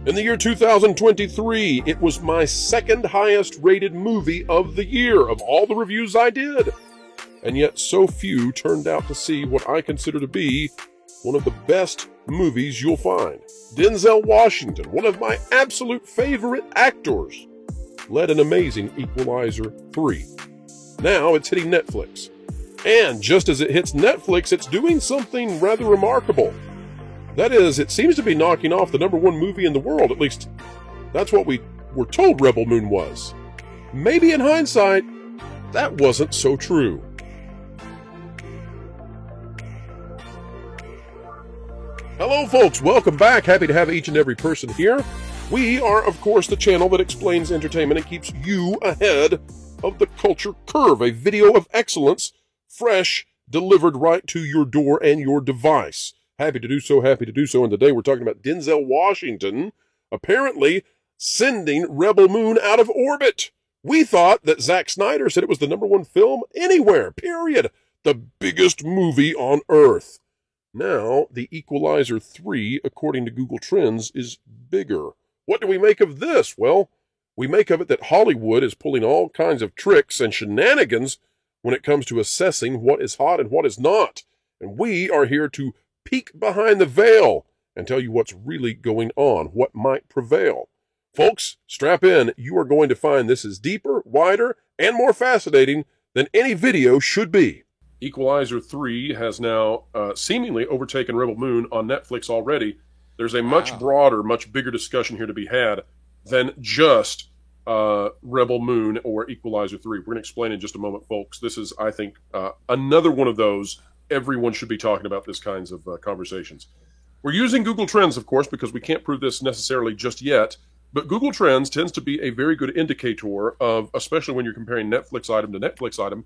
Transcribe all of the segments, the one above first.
In the year 2023, it was my second highest rated movie of the year of all the reviews I did. And yet so few turned out to see what I consider to be one of the best movies you'll find. Denzel Washington, one of my absolute favorite actors, led an amazing Equalizer 3. Now it's hitting Netflix. And just as it hits Netflix, it's doing something rather remarkable. That is, it seems to be knocking off the #1 movie in the world. At least, that's what we were told Rebel Moon was. Maybe in hindsight, that wasn't so true. Hello folks, welcome back. Happy to have each and every person here. We are, of course, the channel that explains entertainment and keeps you ahead of the culture curve. A video of excellence, fresh, delivered right to your door and your device. Happy to do so. And today we're talking about Denzel Washington apparently sending Rebel Moon out of orbit. We thought that Zack Snyder said it was the #1 film anywhere, period. The biggest movie on Earth. Now, the Equalizer 3, according to Google Trends, is bigger. What do we make of this? Well, we make of it that Hollywood is pulling all kinds of tricks and shenanigans when it comes to assessing what is hot and what is not. And we are here to peek behind the veil and tell you what's really going on, what might prevail. Folks, strap in. You are going to find this is deeper, wider, and more fascinating than any video should be. Equalizer 3 has now seemingly overtaken Rebel Moon on Netflix already. There's a much broader, much bigger discussion here to be had than just Rebel Moon or Equalizer 3. We're going to explain in just a moment, folks. This is, I think, another one of those everyone should be talking about this kinds of conversations. We're using Google Trends, of course, because we can't prove this necessarily just yet, but Google Trends tends to be a very good indicator of, especially when you're comparing Netflix item to Netflix item,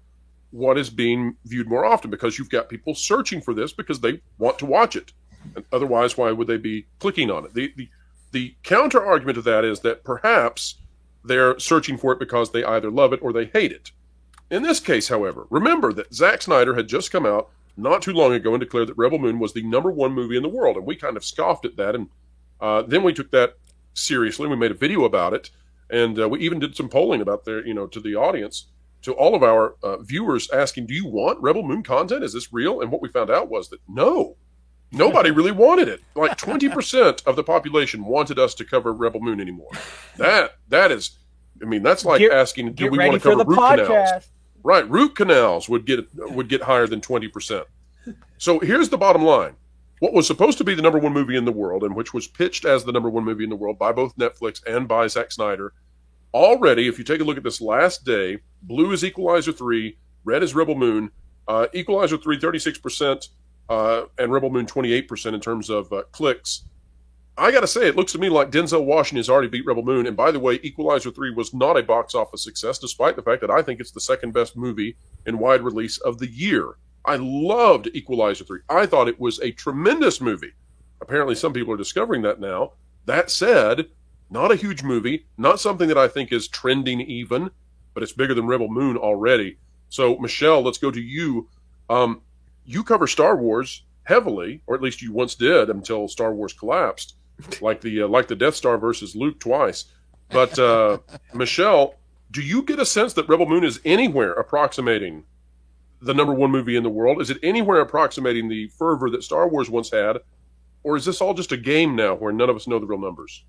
what is being viewed more often, because you've got people searching for this because they want to watch it. And otherwise, why would they be clicking on it? The counter argument to that is that perhaps they're searching for it because they either love it or they hate it. In this case, however, remember that Zack Snyder had just come out not too long ago and declared that Rebel Moon was the #1 movie in the world. And we kind of scoffed at that. And then we took that seriously. We made a video about it. And we even did some polling about there, to the audience, to all of our viewers, asking, do you want Rebel Moon content? Is this real? And what we found out was that no, nobody really wanted it. Like 20% of the population wanted us to cover Rebel Moon anymore. That is, that's like asking, do we want to cover root canals? Right, root canals would get higher than 20%. So here's the bottom line. What was supposed to be the #1 movie in the world, and which was pitched as the #1 movie in the world by both Netflix and by Zack Snyder, already, if you take a look at this last day, blue is Equalizer 3, red is Rebel Moon, Equalizer 3 36%, and Rebel Moon 28% in terms of clicks. I gotta say, it looks to me like Denzel Washington has already beat Rebel Moon. And by the way, Equalizer 3 was not a box office success, despite the fact that I think it's the second best movie in wide release of the year. I loved Equalizer 3. I thought it was a tremendous movie. Apparently, some people are discovering that now. That said, not a huge movie, not something that I think is trending even, but it's bigger than Rebel Moon already. So, Michelle, let's go to you. You cover Star Wars heavily, or at least you once did until Star Wars collapsed. Like the Death Star versus Luke twice. But Michelle, do you get a sense that Rebel Moon is anywhere approximating the #1 movie in the world? Is it anywhere approximating the fervor that Star Wars once had? Or is this all just a game now where none of us know the real numbers?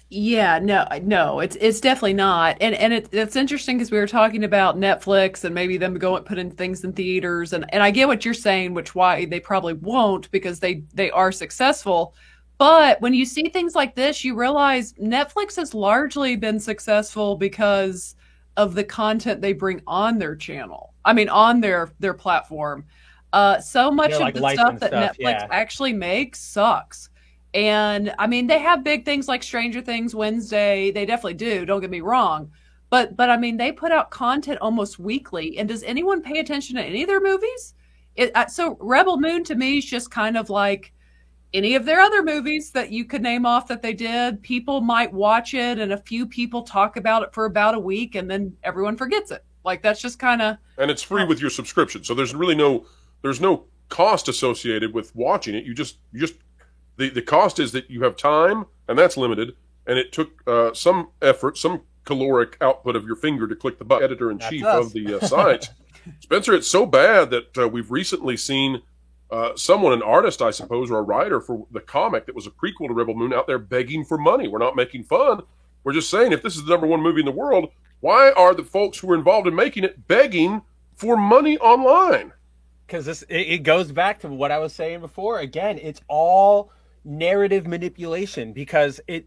Yeah, no, it's definitely not. And it's interesting because we were talking about Netflix and maybe them putting things in theaters. And I get what you're saying, which why they probably won't, because they are successful. But when you see things like this, you realize Netflix has largely been successful because of the content they bring on their channel. I mean, on their platform. So much of the stuff that Netflix actually makes sucks. And I mean, they have big things like Stranger Things Wednesday. They definitely do. Don't get me wrong. But I mean, they put out content almost weekly. And does anyone pay attention to any of their movies? So Rebel Moon to me is just kind of like any of their other movies that you could name off that they did. People might watch it and a few people talk about it for about a week and then everyone forgets it. Like that's just kind of... And it's free with your subscription. So there's really no cost associated with watching it. The cost is that you have time and that's limited. And it took some effort, some caloric output of your finger to click the button. Editor-in-chief of the site. Spencer, it's so bad that we've recently seen someone, an artist, I suppose, or a writer for the comic that was a prequel to Rebel Moon out there begging for money. We're not making fun. We're just saying, if this is the #1 movie in the world, why are the folks who are involved in making it begging for money online? Because it goes back to what I was saying before. Again, it's all narrative manipulation, because it,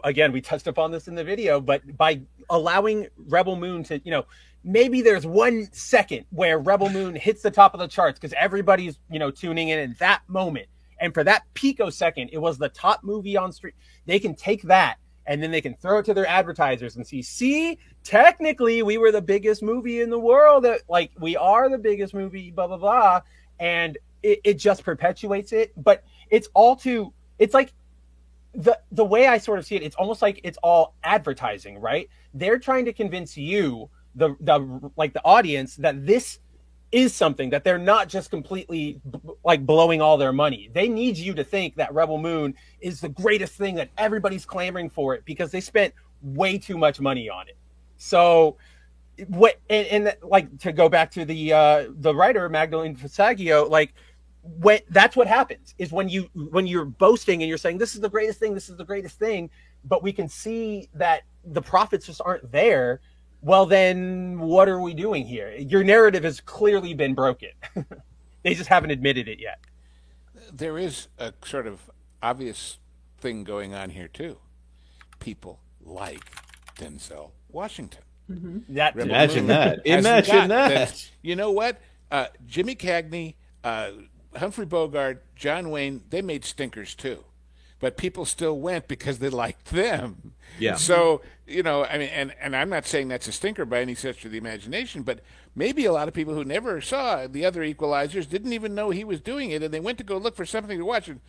again, we touched upon this in the video, but by allowing Rebel Moon to, maybe there's 1 second where Rebel Moon hits the top of the charts because everybody's, tuning in that moment. And for that picosecond, it was the top movie on stream. They can take that and then they can throw it to their advertisers and see, technically we were the biggest movie in the world. Like, we are the biggest movie, blah, blah, blah. And it just perpetuates it. But it's like the way I sort of see it, it's almost like it's all advertising, right? They're trying to convince you, the audience, that this is something, that they're not just completely like blowing all their money. They need you to think that Rebel Moon is the greatest thing, that everybody's clamoring for it because they spent way too much money on it. So to go back to the writer Magdalene Fasaggio, that's what happens, is when you're boasting and you're saying this is the greatest thing, but we can see that the profits just aren't there. Well, then what are we doing here? Your narrative has clearly been broken. They just haven't admitted it yet. There is a sort of obvious thing going on here too. People like Denzel Washington. Mm-hmm. Imagine that. You know what? Jimmy Cagney, Humphrey Bogart, John Wayne, they made stinkers too. But people still went because they liked them. Yeah. So, and I'm not saying that's a stinker by any stretch of the imagination, but maybe a lot of people who never saw the other Equalizers didn't even know he was doing it, and they went to go look for something to watch, and,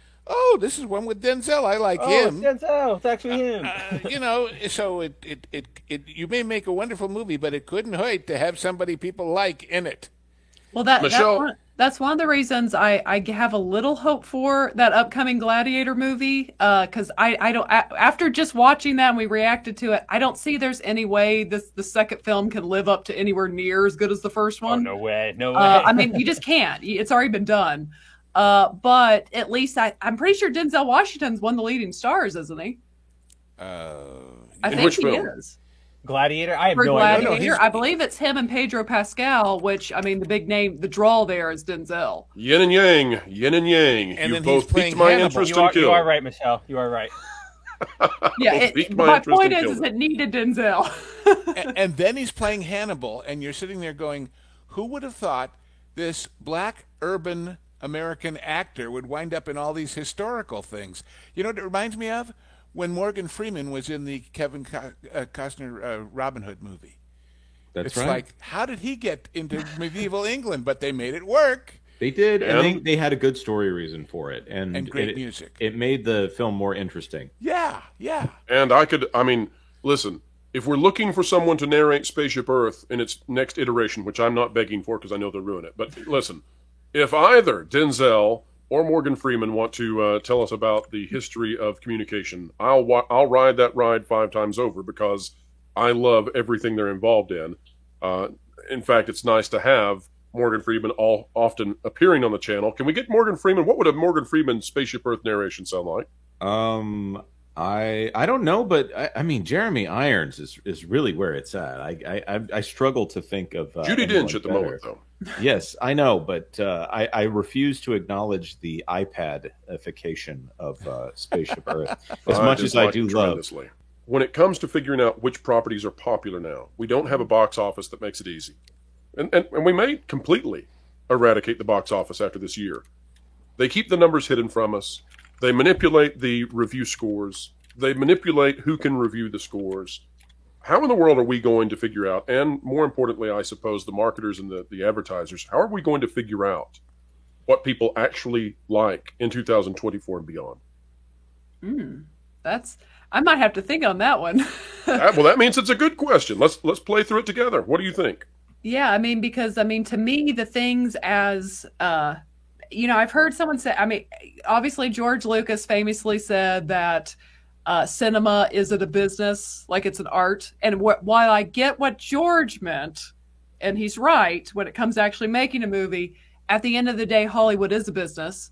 this is one with Denzel. I like him. It's Denzel. It's actually him. So you may make a wonderful movie, but it couldn't hurt to have somebody people like in it. Well, Michelle, that's one of the reasons I have a little hope for that upcoming Gladiator movie. Because I don't, after just watching that and we reacted to it, I don't see there's any way the second film can live up to anywhere near as good as the first one. Oh, no way. I mean, you just can't. It's already been done. But at least I'm pretty sure Denzel Washington's one of the leading stars, isn't he? I think he is. Gladiator? I have For no Gladiator, idea. I believe it's him and Pedro Pascal, which, I mean, the big name, the draw there is Denzel. Yin and yang. And You've both piqued my Hannibal. interest and killed. You are right, Michelle. You are right. Yeah, my point is it needed Denzel. and then he's playing Hannibal, and you're sitting there going, who would have thought this black urban American actor would wind up in all these historical things? You know what it reminds me of? When Morgan Freeman was in the Kevin Costner Robin Hood movie. It's right. Like, how did he get into medieval England? But they made it work. They did, and they had a good story reason for it. And great music. It made the film more interesting. Yeah. And listen, if we're looking for someone to narrate Spaceship Earth in its next iteration, which I'm not begging for because I know they'll ruin it, but listen, if either Denzel or Morgan Freeman want to tell us about the history of communication, I'll ride that ride 5 times over because I love everything they're involved in. In fact, it's nice to have Morgan Freeman often appearing on the channel. Can we get Morgan Freeman? What would a Morgan Freeman Spaceship Earth narration sound like? I don't know, but I mean, Jeremy Irons is really where it's at. I struggle to think of Judi Dench at the moment, though. Yes, I know, but I refuse to acknowledge the iPad-ification of Spaceship Earth as much as I do love. When it comes to figuring out which properties are popular now, we don't have a box office that makes it easy. And we may completely eradicate the box office after this year. They keep the numbers hidden from us. They manipulate the review scores. They manipulate who can review the scores. How in the world are we going to figure out, and more importantly, I suppose, the marketers and the advertisers, how are we going to figure out what people actually like in 2024 and beyond? I might have to think on that one. Well, that means it's a good question. Let's play through it together. What do you think? Yeah, because to me, the things as, I've heard someone say, obviously George Lucas famously said that cinema, is it a business? Like it's an art. And while I get what George meant, and he's right, when it comes to actually making a movie, at the end of the day, Hollywood is a business.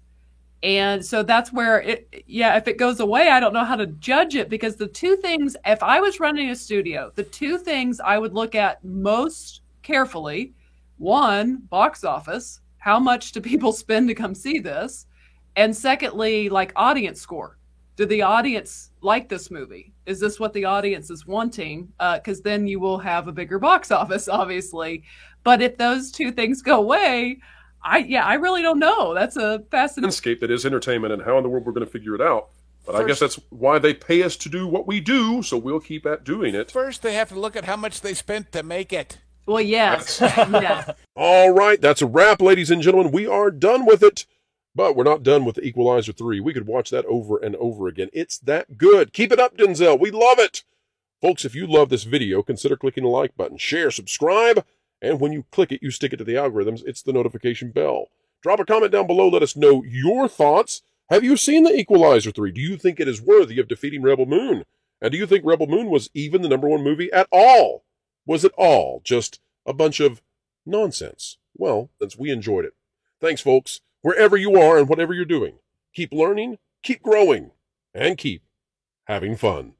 And so that's where if it goes away, I don't know how to judge it, because the two things, if I was running a studio, the two things I would look at most carefully, one, box office, how much do people spend to come see this? And secondly, like audience score. Did the audience like this movie? Is this what the audience is wanting? Because then you will have a bigger box office, obviously. But if those two things go away, I really don't know. That's a fascinating landscape that is entertainment, and how in the world we're going to figure it out. But I guess that's why they pay us to do what we do, so we'll keep at doing it. First, they have to look at how much they spent to make it. Well, yes. Yeah. All right, that's a wrap, ladies and gentlemen. We are done with it, but we're not done with the Equalizer 3. We could watch that over and over again. It's that good. Keep it up, Denzel. We love it. Folks, if you love this video, consider clicking the like button, share, subscribe, and when you click it, you stick it to the algorithms. It's the notification bell. Drop a comment down below. Let us know your thoughts. Have you seen the Equalizer 3? Do you think it is worthy of defeating Rebel Moon? And do you think Rebel Moon was even the #1 movie at all? Was it all just a bunch of nonsense? Well, since we enjoyed it. Thanks, folks. Wherever you are and whatever you're doing, keep learning, keep growing, and keep having fun.